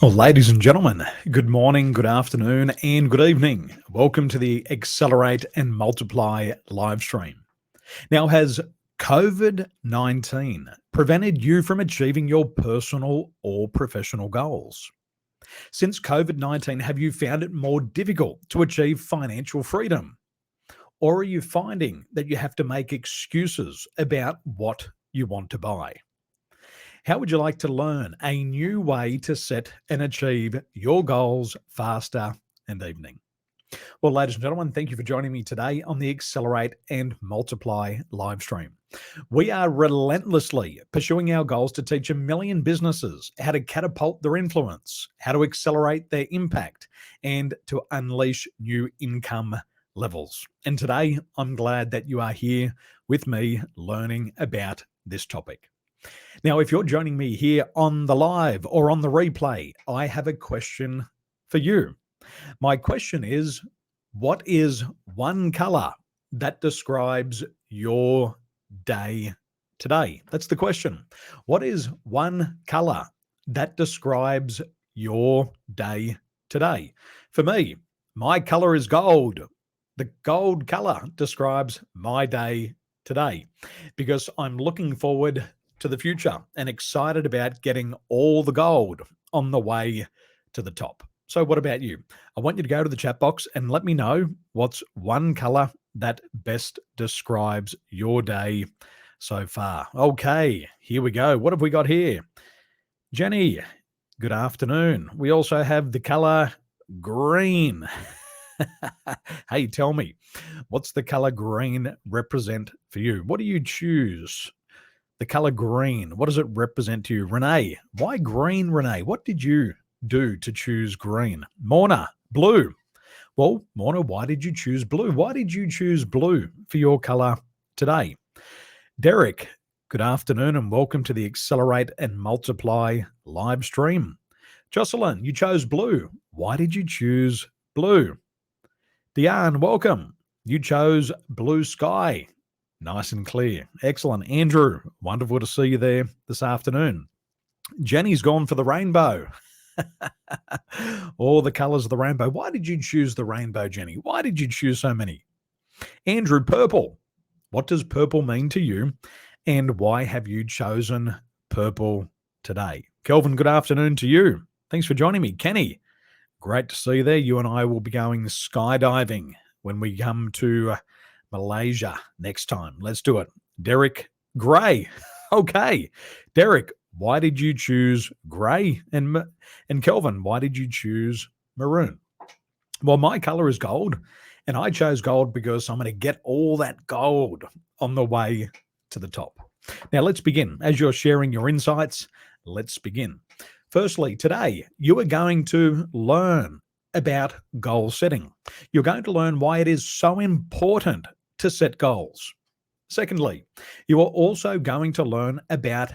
Well, ladies and gentlemen, good morning, good afternoon, and good evening. Welcome to the Accelerate and Multiply live stream. Now, has COVID-19 prevented you from achieving your personal or professional goals? Since COVID-19, have you found it more difficult to achieve financial freedom? Or are you finding that you have to make excuses about what you want to buy? How would you like to learn a new way to set and achieve your goals faster and evening? Well, ladies and gentlemen, thank you for joining me today on the Accelerate and Multiply live stream. We are relentlessly pursuing our goals to teach 1,000,000 businesses how to catapult their influence, how to accelerate their impact, and to unleash new income levels. And today, I'm glad that you are here with me learning about this topic. Now, if you're joining me here on the live or on the replay, I have a question for you. My question is, what is one color that describes your day today? That's the question. What is one color that describes your day today? For me, my color is gold. The gold color describes my day today because I'm looking forward to the future and excited about getting all the gold on the way to the top. So what about you? I want you to go to the chat box and let me know what's one color that best describes your day so far. Okay, here we go. What have we got here? Jenny, good afternoon. We also have the color green. Hey, tell me, what's the color green represent for you? What do you choose? The color green, what does it represent to you? Renee, why green, Renee? What did you do to choose green? Morna, blue. Well, Morna, why did you choose blue? Why did you choose blue for your color today? Derek, good afternoon and welcome to the Accelerate and Multiply live stream. Jocelyn, you chose blue. Why did you choose blue? Diane, welcome. You chose blue sky. Nice and clear. Excellent. Andrew, wonderful to see you there this afternoon. Jenny's gone for the rainbow. All the colors of the rainbow. Why did you choose the rainbow, Jenny? Why did you choose so many? Andrew, purple. What does purple mean to you? And why have you chosen purple today? Kelvin, good afternoon to you. Thanks for joining me. Kenny, great to see you there. You and I will be going skydiving when we come to Malaysia next time. Let's do it. Derek, gray. Okay. Derek, why did you choose gray? And Kelvin, why did you choose maroon? Well, my color is gold, and I chose gold because I'm going to get all that gold on the way to the top. Now, let's begin. As you're sharing your insights, let's begin. Firstly, today, you are going to learn about goal setting. You're going to learn why it is so important to set goals. Secondly, you are also going to learn about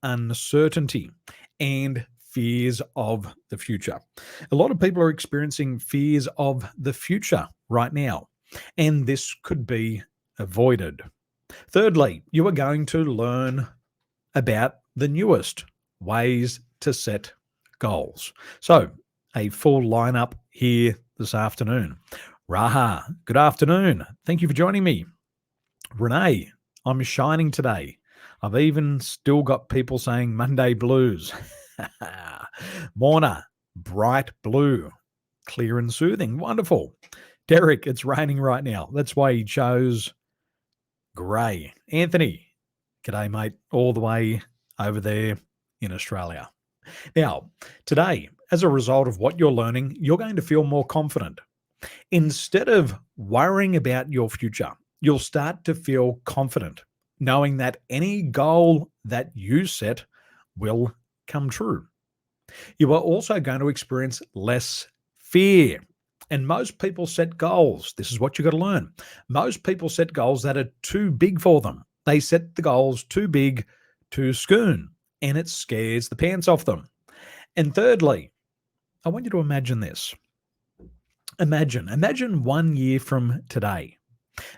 uncertainty and fears of the future. A lot of people are experiencing fears of the future right now, and this could be avoided. Thirdly, you are going to learn about the newest ways to set goals. So, a full lineup here this afternoon. Raha, good afternoon. Thank you for joining me. Renee, I'm shining today. I've even still got people saying Monday blues. Morna, bright blue, clear and soothing. Wonderful. Derek, it's raining right now. That's why he chose grey. Anthony, g'day, mate, all the way over there in Australia. Now, today, as a result of what you're learning, you're going to feel more confident. Instead of worrying about your future, you'll start to feel confident, knowing that any goal that you set will come true. You are also going to experience less fear. And most people set goals. This is what you've got to learn. Most people set goals that are too big for them. They set the goals too big, too soon, and it scares the pants off them. And thirdly, I want you to imagine this. Imagine 1 year from today.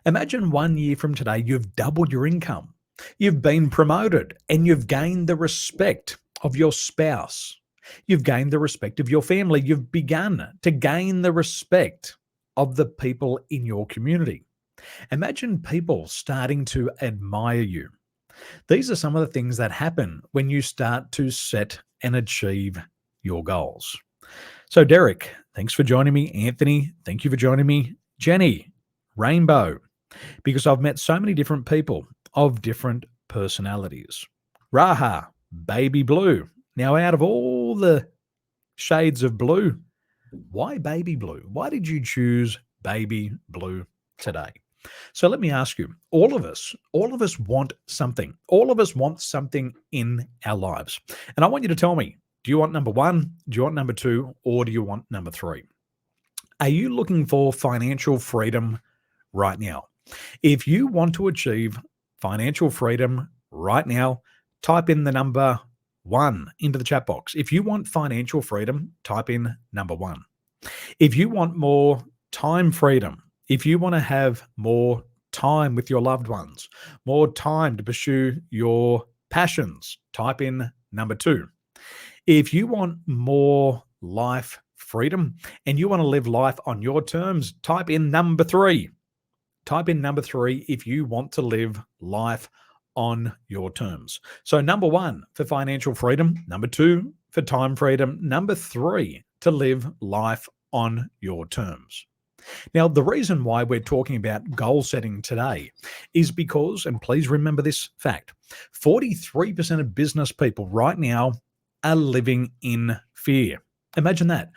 Imagine 1 year from today, you've doubled your income. You've been promoted and you've gained the respect of your spouse. You've gained the respect of your family. You've begun to gain the respect of the people in your community. Imagine people starting to admire you. These are some of the things that happen when you start to set and achieve your goals. So, Derek, thanks for joining me. Anthony, thank you for joining me. Jenny, Rainbow, because I've met so many different people of different personalities. Raha, Baby Blue. Now, out of all the shades of blue, why baby blue? Why did you choose baby blue today? So let me ask you, all of us want something. All of us want something in our lives. And I want you to tell me, do you want number one? Do you want number two? Or do you want number three? Are you looking for financial freedom right now? If you want to achieve financial freedom right now, type in the number one into the chat box. If you want financial freedom, type in number one. If you want more time freedom, if you want to have more time with your loved ones, more time to pursue your passions, type in number two. If you want more life freedom and you want to live life on your terms, type in number three. Type in number three if you want to live life on your terms. So number one for financial freedom, number two for time freedom, number three to live life on your terms. Now, the reason why we're talking about goal setting today is because, and please remember this fact, 43% of business people right now are living in fear. Imagine that.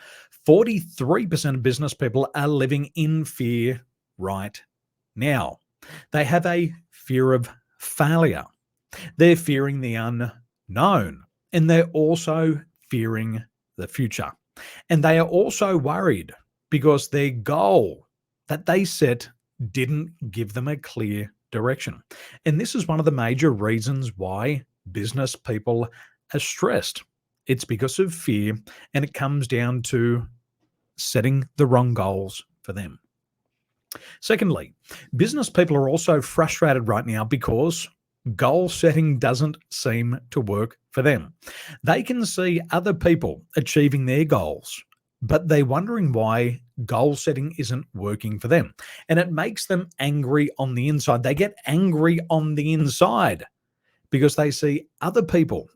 43% of business people are living in fear right now. They have a fear of failure. They're fearing the unknown, and they're also fearing the future. And they are also worried because their goal that they set didn't give them a clear direction. And this is one of the major reasons why business people are stressed. It's because of fear, and it comes down to setting the wrong goals for them. Secondly, business people are also frustrated right now because goal setting doesn't seem to work for them. They can see other people achieving their goals, but they're wondering why goal setting isn't working for them. And it makes them angry on the inside. They get angry on the inside because they see other people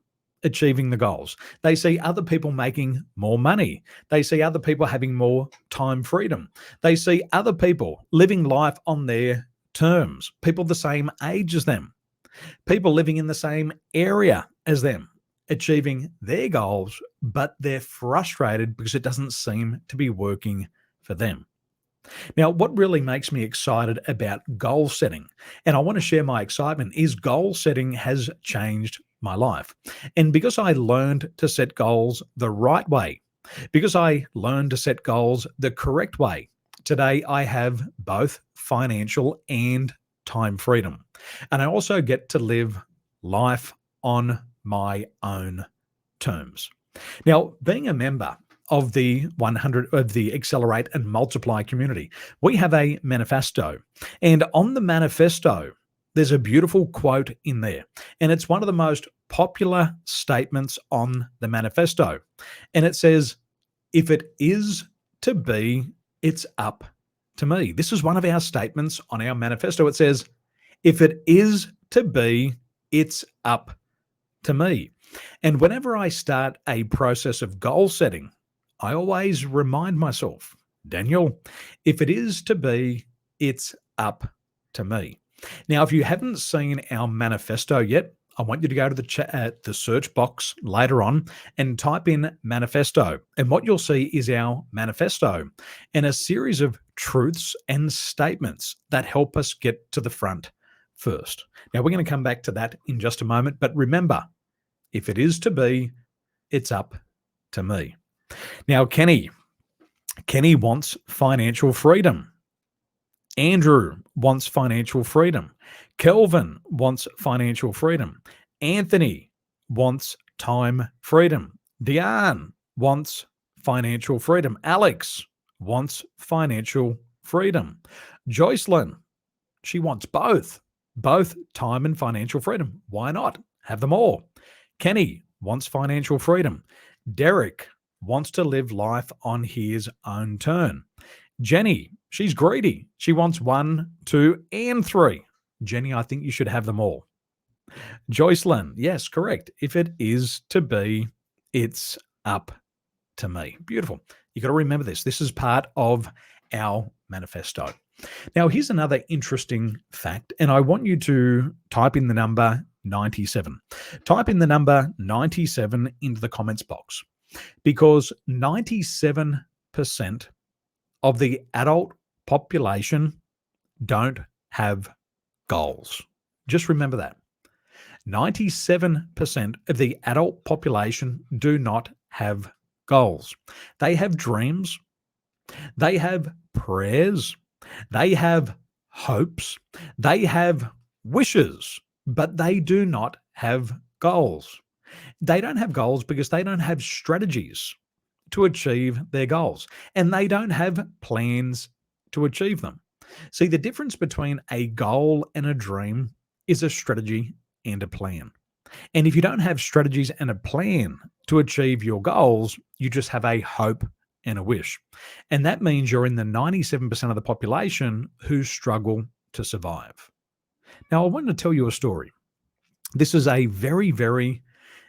achieving the goals. They see other people making more money. They see other people having more time freedom. They see other people living life on their terms, people the same age as them, people living in the same area as them, achieving their goals, but they're frustrated because it doesn't seem to be working for them. Now, what really makes me excited about goal setting, and I want to share my excitement, is goal setting has changed my life. And because I learned to set goals the right way, because I learned to set goals the correct way, today I have both financial and time freedom. And I also get to live life on my own terms. Now, being a member of the Accelerate and Multiply community, we have a manifesto. And on the manifesto, there's a beautiful quote in there. And it's one of the most popular statements on the manifesto. And it says, "If it is to be, it's up to me." This is one of our statements on our manifesto. It says, "If it is to be, it's up to me." And whenever I start a process of goal setting, I always remind myself, Daniel, if it is to be, it's up to me. Now, if you haven't seen our manifesto yet, I want you to go to the search box later on and type in manifesto. And what you'll see is our manifesto and a series of truths and statements that help us get to the front first. Now, we're going to come back to that in just a moment. But remember, if it is to be, it's up to me. Now, Kenny wants financial freedom. Andrew wants financial freedom. Kelvin wants financial freedom. Anthony wants time freedom. Diane wants financial freedom. Alex wants financial freedom. Joycelyn, she wants both time and financial freedom. Why not? Have them all. Kenny wants financial freedom. Derek wants to live life on his own turn. Jenny, she's greedy. She wants 1, 2, and 3. Jenny, I think you should have them all. Joycelyn, yes, correct. If it is to be, it's up to me. Beautiful. You got to remember this. This is part of our manifesto. Now, here's another interesting fact, and I want you to type in the number 97. Type in the number 97 into the comments box, because 97% of the adult population don't have goals. Just remember that. 97% of the adult population do not have goals. They have dreams, they have prayers, they have hopes, they have wishes, but they do not have goals. They don't have goals because they don't have strategies to achieve their goals, and they don't have plans to achieve them. See, the difference between a goal and a dream is a strategy and a plan. And if you don't have strategies and a plan to achieve your goals, you just have a hope and a wish. And that means you're in the 97% of the population who struggle to survive. Now, I want to tell you a story. This is a very, very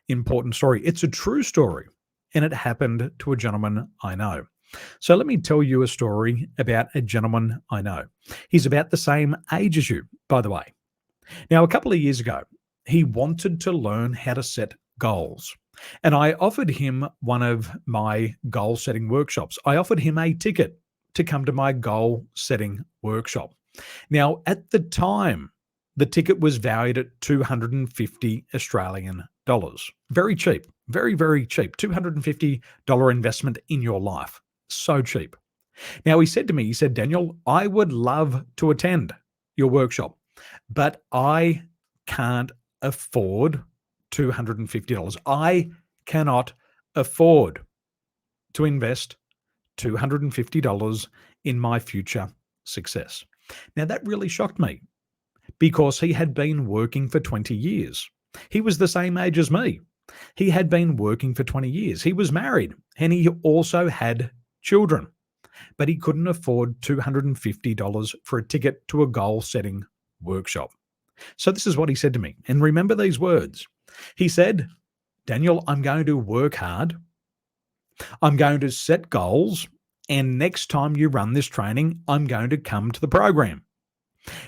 important story. It's a true story, and it happened to a gentleman I know. So let me tell you a story about a gentleman I know. He's about the same age as you, by the way. Now, a couple of years ago, he wanted to learn how to set goals. And I offered him one of my goal setting workshops. I offered him a ticket to come to my goal setting workshop. Now, at the time, the ticket was valued at 250 Australian dollars. Very cheap, very, very cheap. $250 investment in your life. So cheap. Now, he said to me, he said, Daniel, I would love to attend your workshop, but I can't afford $250. I cannot afford to invest $250 in my future success. Now, that really shocked me because he had been working for 20 years. He was the same age as me. He had been working for 20 years. He was married and he also had children, but he couldn't afford $250 for a ticket to a goal setting workshop. So this is what he said to me. And remember these words. He said, Daniel, I'm going to work hard. I'm going to set goals. And next time you run this training, I'm going to come to the program.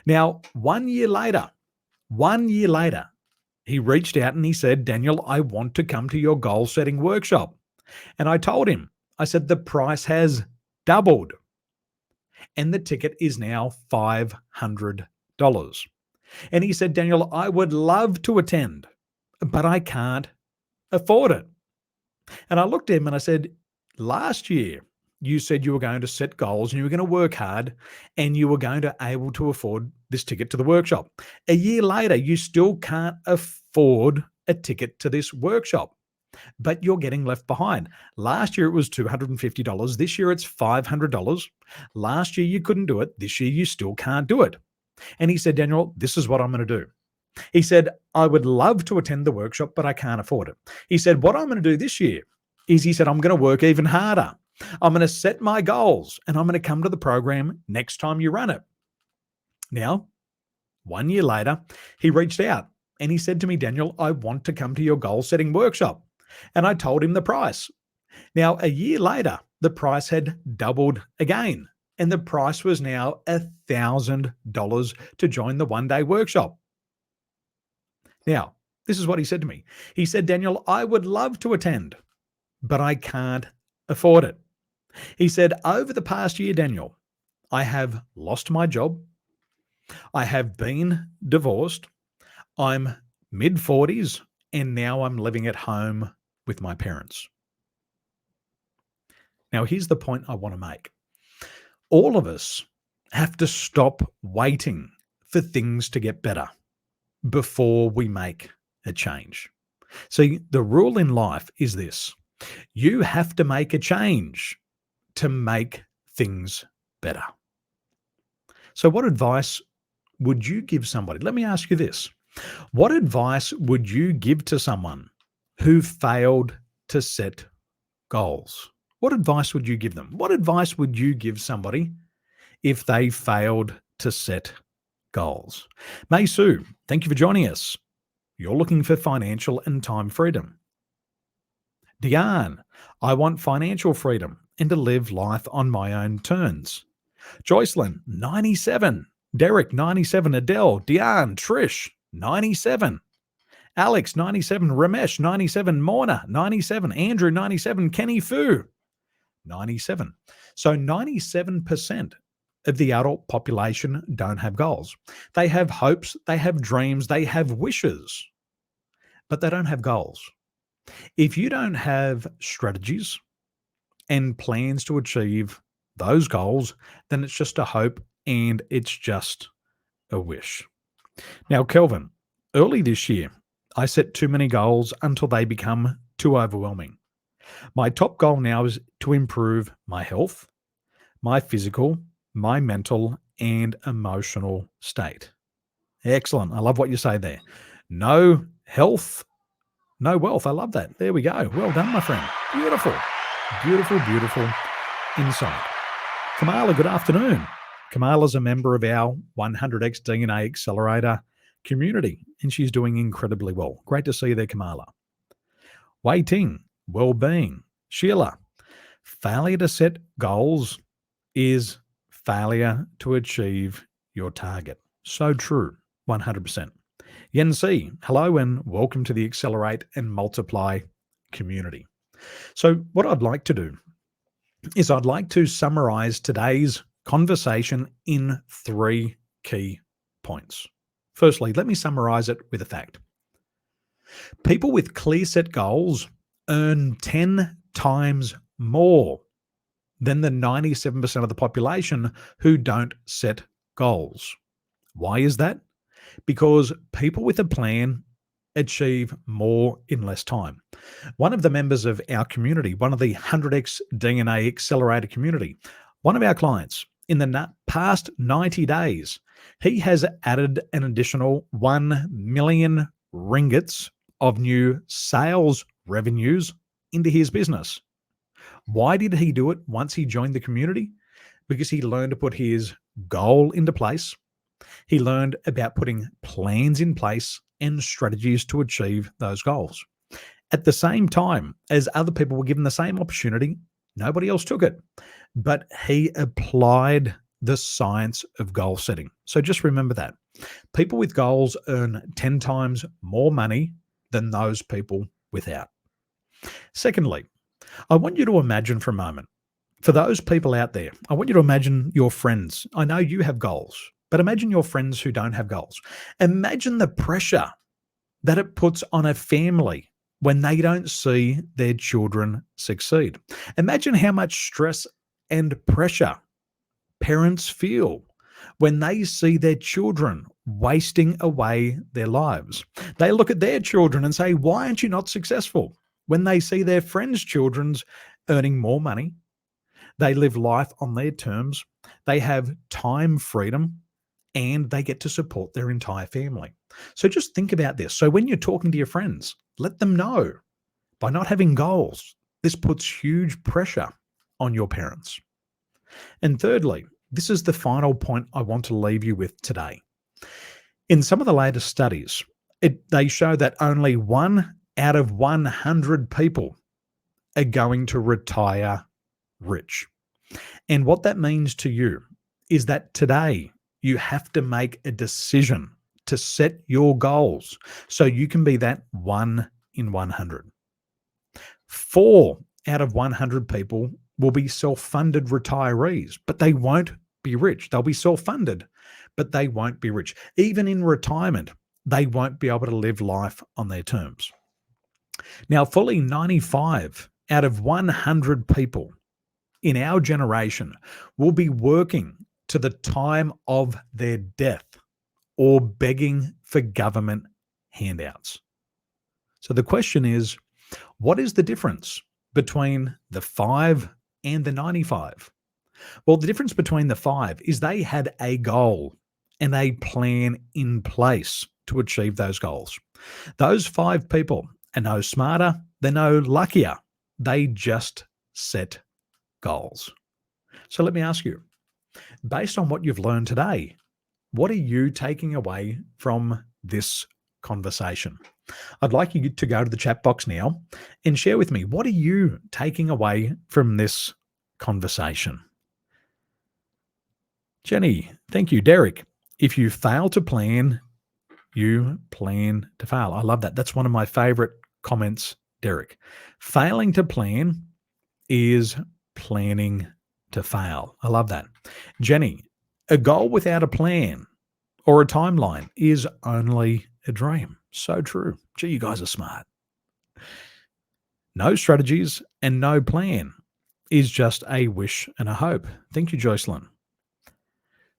Now, 1 year later, he reached out and he said, Daniel, I want to come to your goal setting workshop. And I told him, I said, the price has doubled and the ticket is now $500. And he said, Daniel, I would love to attend, but I can't afford it. And I looked at him and I said, last year, you said you were going to set goals and you were going to work hard and you were going to able to afford this ticket to the workshop. A year later, you still can't afford a ticket to this workshop, but you're getting left behind. Last year, it was $250. This year, it's $500. Last year, you couldn't do it. This year, you still can't do it. And he said, Daniel, this is what I'm going to do. He said, I would love to attend the workshop, but I can't afford it. He said, what I'm going to do this year is, he said, I'm going to work even harder. I'm going to set my goals and I'm going to come to the program next time you run it. Now, 1 year later, he reached out and he said to me, Daniel, I want to come to your goal setting workshop. And I told him the price. Now, a year later, the price had doubled again. And the price was now $1,000 to join the one-day workshop. Now, this is what he said to me. He said, Daniel, I would love to attend, but I can't afford it. He said, over the past year, Daniel, I have lost my job. I have been divorced. I'm mid-40s, and now I'm living at home with my parents. Now, here's the point I want to make. All of us have to stop waiting for things to get better before we make a change. See, the rule in life is this. You have to make a change to make things better. So what advice would you give somebody? Let me ask you this. What advice would you give to someone who failed to set goals. What advice would you give them? What advice would you give somebody if they failed to set goals? May Sue, thank you for joining us. You're looking for financial and time freedom. Diane, I want financial freedom and to live life on my own terms. Joycelyn, 97. Derek, 97. Adele, Diane, Trish, 97. Alex, 97. Ramesh, 97. Morna, 97. Andrew, 97. Kenny Fu, 97. So 97% of the adult population don't have goals. They have hopes, they have dreams, they have wishes, but they don't have goals. If you don't have strategies and plans to achieve those goals, then it's just a hope and it's just a wish. Now, Kelvin, early this year, I set too many goals until they become too overwhelming. My top goal now is to improve my health, my physical, my mental, and emotional state. Excellent. I love what you say there. No health, no wealth. I love that. There we go. Well done, my friend. Beautiful, beautiful, beautiful insight. Kamala, good afternoon. Kamala's a member of our 100x DNA Accelerator community, and she's doing incredibly well. Great to see you there, Kamala. Wei Ting, well-being. Sheila, failure to set goals is failure to achieve your target. So true, 100%. Yen C, hello and welcome to the Accelerate and Multiply community. So what I'd like to do is I'd like to summarize today's conversation in 3 key points. Firstly, let me summarize it with a fact. People with clear set goals earn 10 times more than the 97% of the population who don't set goals. Why is that? Because people with a plan achieve more in less time. One of the members of our community, one of the 100x DNA Accelerator community, one of our clients, in the past 90 days, he has added an additional 1 million ringgits of new sales revenues into his business. Why did he do it once he joined the community? Because he learned to put his goal into place. He learned about putting plans in place and strategies to achieve those goals. At the same time as other people were given the same opportunity, nobody else took it, but he applied the science of goal setting. So just remember that. People with goals earn 10 times more money than those people without. Secondly, I want you to imagine for a moment, for those people out there, I want you to imagine your friends. I know you have goals, but imagine your friends who don't have goals. Imagine the pressure that it puts on a family when they don't see their children succeed. Imagine how much stress and pressure parents feel when they see their children wasting away their lives. They look at their children and say, why aren't you not successful? When they see their friends' children's earning more money, they live life on their terms, they have time freedom, and they get to support their entire family. So just think about this. So when you're talking to your friends, let them know by not having goals, this puts huge pressure on your parents. And thirdly, this is the final point I want to leave you with today. In some of the latest studies, they show that only 1 out of 100 people are going to retire rich. And what that means to you is that today you have to make a decision to set your goals so you can be that 1 in 100. 4 out of 100 people will be self-funded retirees, but they won't be rich. They'll be self-funded, but they won't be rich. Even in retirement, they won't be able to live life on their terms. Now, fully 95 out of 100 people in our generation will be working to the time of their death or begging for government handouts. So the question is, what is the difference between the 5 and the 95? Well, the difference between the 5 is they had a goal and a plan in place to achieve those goals. Those 5 people are no smarter, they're no luckier They just set goals. So let me ask you, based on what you've learned today, what are you taking away from this conversation? I'd like you to go to the chat box now and share with me, what are you taking away from this conversation? Jenny, thank you. Derek, if you fail to plan, you plan to fail. I love that. That's one of my favorite comments, Derek. Failing to plan is planning to fail. I love that. Jenny, a goal without a plan or a timeline is only a dream. So true. Gee, you guys are smart. No strategies and no plan is just a wish and a hope. Thank you, Jocelyn.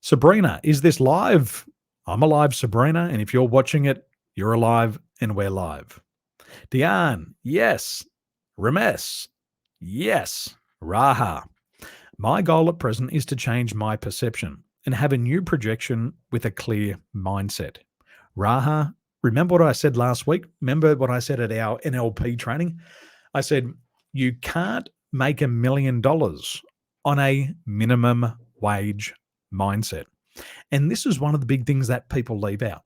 Sabrina, is this live? I'm alive, Sabrina. And if you're watching it, you're alive and we're live. Diane, yes. Ramesh, yes. Raha. My goal at present is to change my perception and have a new projection with a clear mindset. Raha, remember what I said last week? Remember what I said at our NLP training? I said, you can't make $1 million on a minimum wage mindset. And this is one of the big things that people leave out.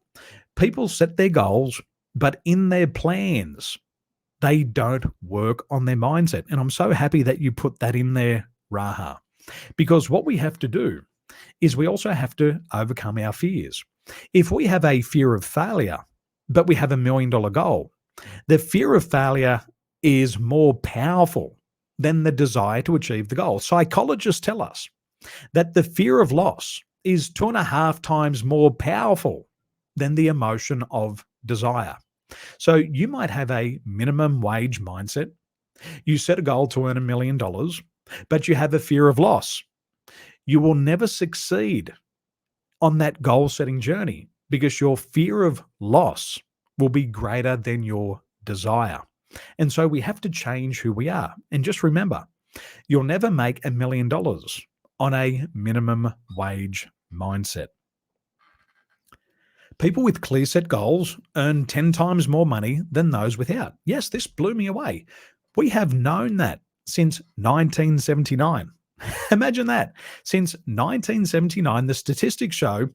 People set their goals, but in their plans, they don't work on their mindset. And I'm so happy that you put that in there, Raha, because what we have to do is we also have to overcome our fears. If we have a fear of failure, but we have $1 million goal, the fear of failure is more powerful than the desire to achieve the goal. Psychologists tell us that the fear of loss is 2.5 times more powerful than the emotion of desire. So you might have a minimum wage mindset. You set a goal to earn $1 million, but you have a fear of loss. You will never succeed on that goal-setting journey because your fear of loss will be greater than your desire. And so we have to change who we are. And just remember, you'll never make $1 million on a minimum wage mindset. People with clear set goals earn 10 times more money than those without. Yes, this blew me away. We have known that since 1979. Imagine that. Since 1979, the statistics show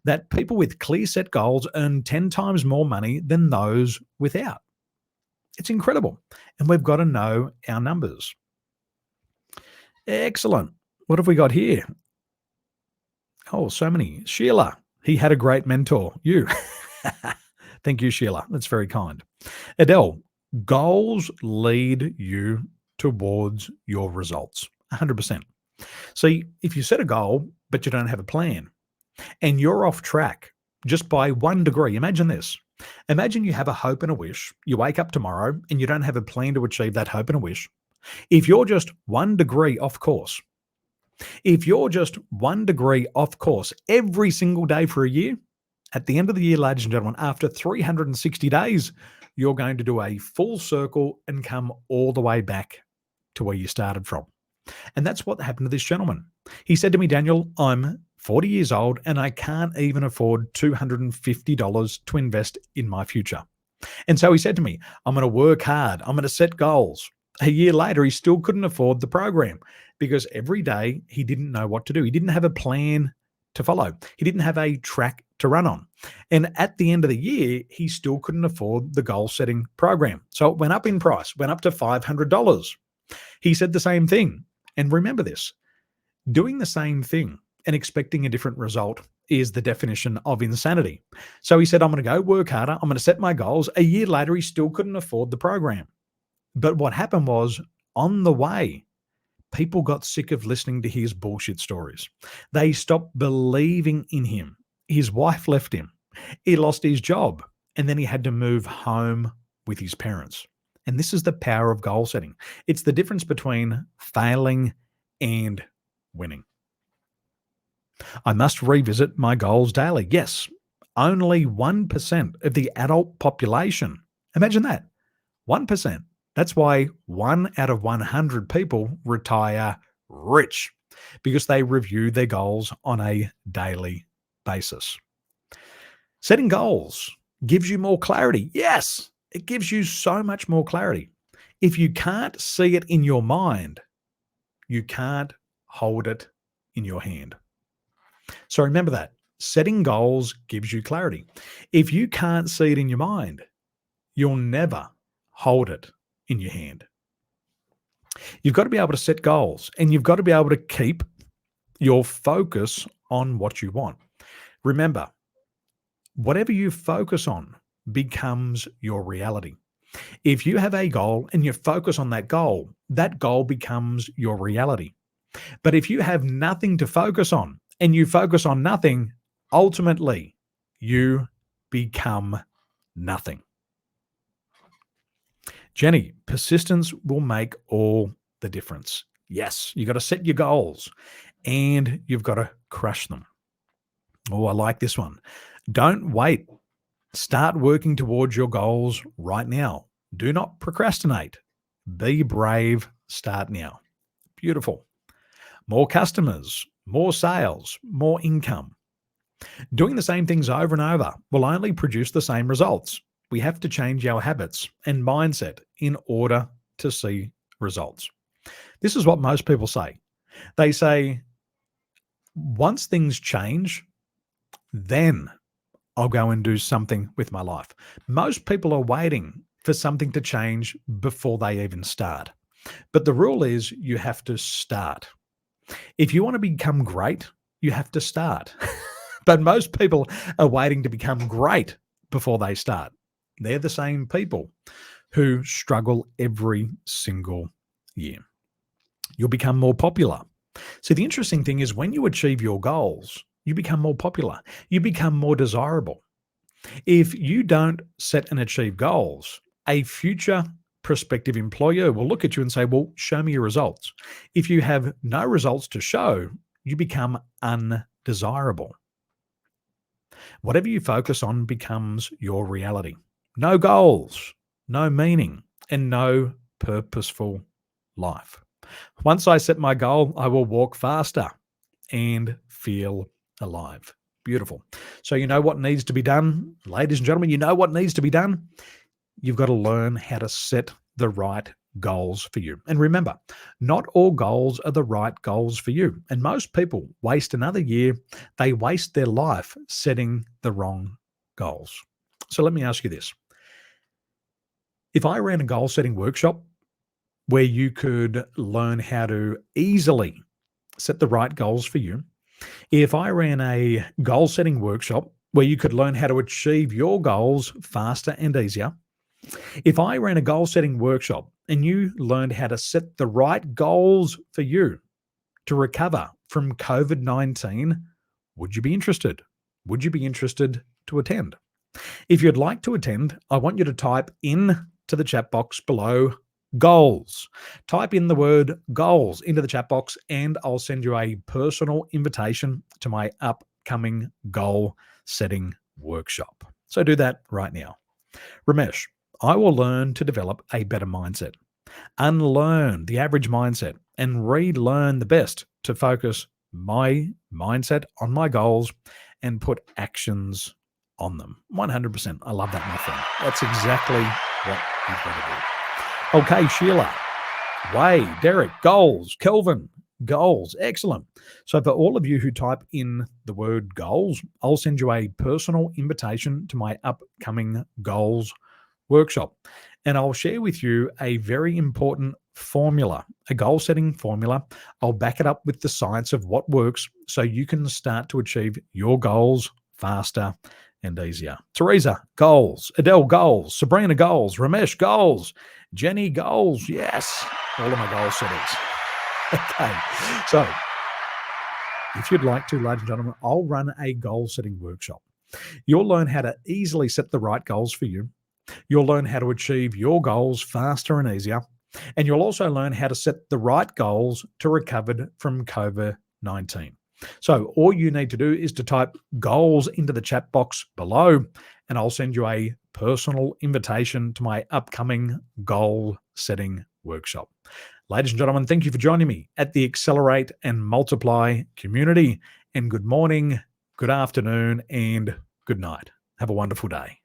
that people with clear set goals earn 10 times more money than those without. It's incredible. And we've got to know our numbers. Excellent. What have we got here? Oh, so many. Sheila, he had a great mentor. You. Thank you, Sheila. That's very kind. Adele, goals lead you towards your results. 100%. See, if you set a goal, but you don't have a plan, and you're off track just by 1 degree, imagine this. Imagine you have a hope and a wish. You wake up tomorrow and you don't have a plan to achieve that hope and a wish. If you're just 1 degree off course, every single day for a year, at the end of the year, ladies and gentlemen, after 360 days, you're going to do a full circle and come all the way back to where you started from. And that's what happened to this gentleman. He said to me, Daniel, I'm 40 years old and I can't even afford $250 to invest in my future. And so he said to me, I'm going to work hard. I'm going to set goals. A year later, he still couldn't afford the program because every day he didn't know what to do. He didn't have a plan to follow. He didn't have a track to run on. And at the end of the year, he still couldn't afford the goal setting program. So it went up in price, went up to $500. He said the same thing. And remember this, doing the same thing and expecting a different result is the definition of insanity. So he said, I'm going to go work harder. I'm going to set my goals. A year later, he still couldn't afford the program. But what happened was, on the way, people got sick of listening to his bullshit stories. They stopped believing in him. His wife left him. He lost his job. And then he had to move home with his parents. And this is the power of goal setting. It's the difference between failing and winning. I must revisit my goals daily. Yes, only 1% of the adult population. Imagine that. 1%. That's why 1 out of 100 people retire rich, because they review their goals on a daily basis. Setting goals gives you more clarity. Yes, it gives you so much more clarity. If you can't see it in your mind, you can't hold it in your hand. So remember that. Setting goals gives you clarity. If you can't see it in your mind, you'll never hold it in your hand. You've got to be able to set goals, and you've got to be able to keep your focus on what you want. Remember, whatever you focus on becomes your reality. If you have a goal and you focus on that goal becomes your reality. But if you have nothing to focus on and you focus on nothing, ultimately you become nothing. Jenny, persistence will make all the difference. Yes, you got to set your goals and you've got to crush them. Oh, I like this one. Don't wait. Start working towards your goals right now. Do not procrastinate. Be brave. Start now. Beautiful. More customers, more sales, more income. Doing the same things over and over will only produce the same results. We have to change our habits and mindset in order to see results. This is what most people say. They say, once things change, then I'll go and do something with my life. Most people are waiting for something to change before they even start. But the rule is you have to start. If you want to become great, you have to start. But most people are waiting to become great before they start. They're the same people who struggle every single year. You'll become more popular. So the interesting thing is when you achieve your goals, you become more popular. You become more desirable. If you don't set and achieve goals, a future prospective employer will look at you and say, well, show me your results. If you have no results to show, you become undesirable. Whatever you focus on becomes your reality. No goals, no meaning, and no purposeful life. Once I set my goal, I will walk faster and feel alive. Beautiful. So you know what needs to be done? Ladies and gentlemen, you know what needs to be done? You've got to learn how to set the right goals for you. And remember, not all goals are the right goals for you. And most people waste another year. They waste their life setting the wrong goals. So let me ask you this. If I ran a goal setting workshop where you could learn how to easily set the right goals for you, if I ran a goal setting workshop where you could learn how to achieve your goals faster and easier, if I ran a goal setting workshop and you learned how to set the right goals for you to recover from COVID-19, would you be interested? Would you be interested to attend? If you'd like to attend, I want you to type in to the chat box below goals. Type in the word goals into the chat box and I'll send you a personal invitation to my upcoming goal setting workshop. So do that right now. Ramesh, I will learn to develop a better mindset, unlearn the average mindset, and relearn the best to focus my mindset on my goals and put actions on them. 100%. I love that, my friend. That's exactly what you've got to do. Okay, Sheila, Way, Derek, goals, Kelvin, goals. Excellent. So for all of you who type in the word goals, I'll send you a personal invitation to my upcoming goals workshop. And I'll share with you a very important formula, a goal setting formula. I'll back it up with the science of what works so you can start to achieve your goals faster and easier. Teresa, goals. Adele, goals. Sabrina, goals. Ramesh, goals. Jenny, goals. Yes, all of my goal settings. Okay, so if you'd like to, ladies and gentlemen, I'll run a goal setting workshop. You'll learn how to easily set the right goals for you. You'll learn how to achieve your goals faster and easier. And you'll also learn how to set the right goals to recover from COVID-19. So all you need to do is to type goals into the chat box below, and I'll send you a personal invitation to my upcoming goal setting workshop. Ladies and gentlemen, thank you for joining me at the Accelerate and Multiply community. And good morning, good afternoon, and good night. Have a wonderful day.